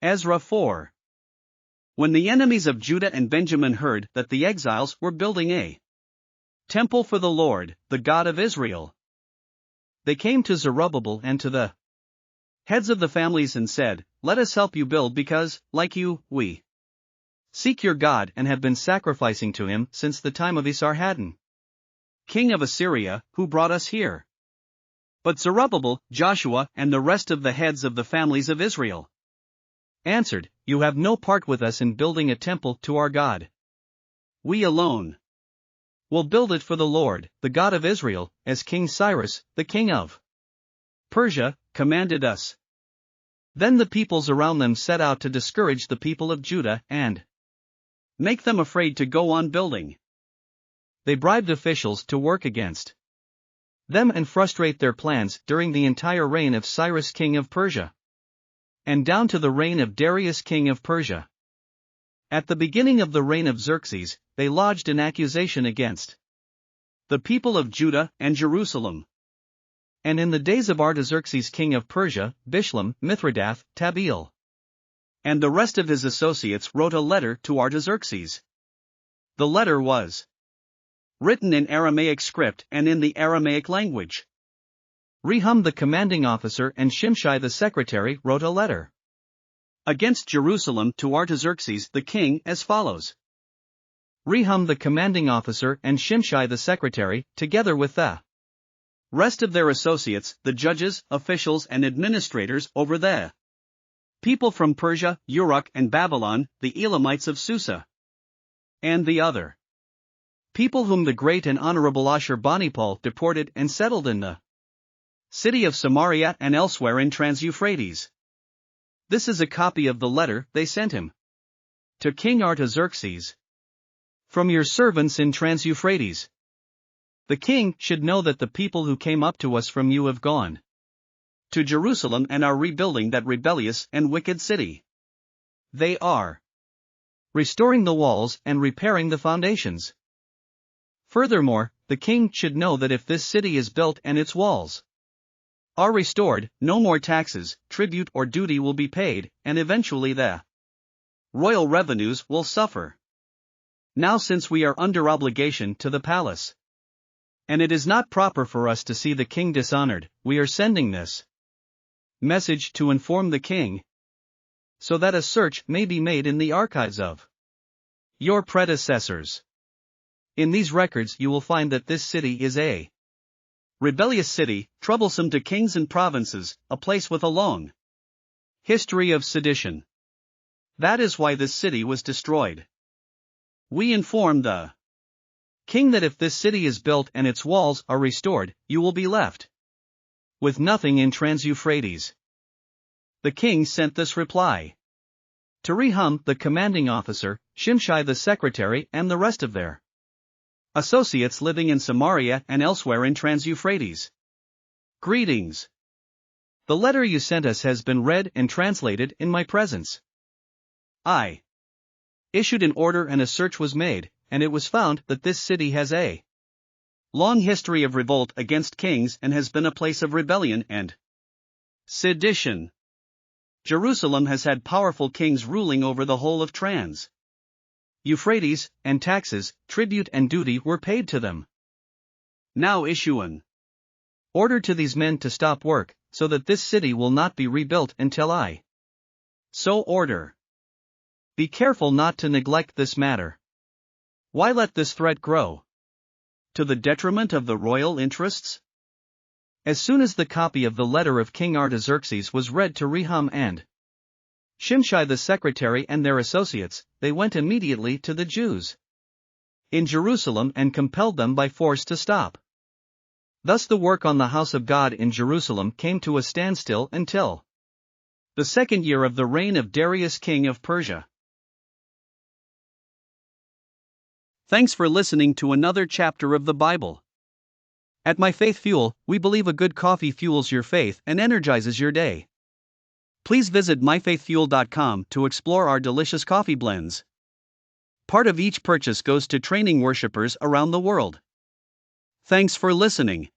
Ezra 4. When the enemies of Judah and Benjamin heard that the exiles were building a temple for the Lord, the God of Israel, they came to Zerubbabel and to the heads of the families and said, "Let us help you build because, like you, we seek your God and have been sacrificing to him since the time of Esarhaddon, king of Assyria, who brought us here." But Zerubbabel, Joshua, and the rest of the heads of the families of Israel answered, "You have no part with us in building a temple to our God. We alone will build it for the Lord, the God of Israel, as King Cyrus, the king of Persia, commanded us." Then the peoples around them set out to discourage the people of Judah and make them afraid to go on building. They bribed officials to work against them and frustrate their plans during the entire reign of Cyrus king of Persia, and down to the reign of Darius king of Persia. At the beginning of the reign of Xerxes, they lodged an accusation against the people of Judah and Jerusalem. And in the days of Artaxerxes king of Persia, Bishlam, Mithridath, Tabeel, and the rest of his associates wrote a letter to Artaxerxes. The letter was written in Aramaic script and in the Aramaic language. Rehum the commanding officer and Shimshai the secretary wrote a letter against Jerusalem to Artaxerxes the king as follows. Rehum the commanding officer and Shimshai the secretary, together with the rest of their associates, the judges, officials and administrators over the people from Persia, Uruk and Babylon, the Elamites of Susa, and the other people whom the great and honorable Ashurbanipal deported and settled in the city of Samaria and elsewhere in Trans-Euphrates. This is a copy of the letter they sent him. To King Artaxerxes. From your servants in Trans-Euphrates. The king should know that the people who came up to us from you have gone to Jerusalem and are rebuilding that rebellious and wicked city. They are restoring the walls and repairing the foundations. Furthermore, the king should know that if this city is built and its walls are restored, no more taxes, tribute or duty will be paid, and eventually the royal revenues will suffer. Now since we are under obligation to the palace, and it is not proper for us to see the king dishonored, we are sending this message to inform the king, so that a search may be made in the archives of your predecessors. In these records you will find that this city is a rebellious city, troublesome to kings and provinces, a place with a long history of sedition. That is why this city was destroyed. We inform the king that if this city is built and its walls are restored, you will be left with nothing in Trans-Euphrates. The king sent this reply to Rehum the commanding officer, Shimshai the secretary and the rest of their associates living in Samaria and elsewhere in Trans-Euphrates. Greetings. The letter you sent us has been read and translated in my presence. I issued an order and a search was made, and it was found that this city has a long history of revolt against kings and has been a place of rebellion and sedition. Jerusalem has had powerful kings ruling over the whole of Trans-Euphrates, and taxes, tribute and duty were paid to them. Now issue an order to these men to stop work, so that this city will not be rebuilt until I so order. Be careful not to neglect this matter. Why let this threat grow to the detriment of the royal interests? As soon as the copy of the letter of King Artaxerxes was read to Rehum and Shimshai the secretary and their associates, they went immediately to the Jews in Jerusalem and compelled them by force to stop. Thus the work on the house of God in Jerusalem came to a standstill until the second year of the reign of Darius king of Persia. Thanks for listening to another chapter of the Bible. At My Faith Fuel, we believe a good coffee fuels your faith and energizes your day. Please visit myfaithfuel.com to explore our delicious coffee blends. Part of each purchase goes to training worshipers around the world. Thanks for listening.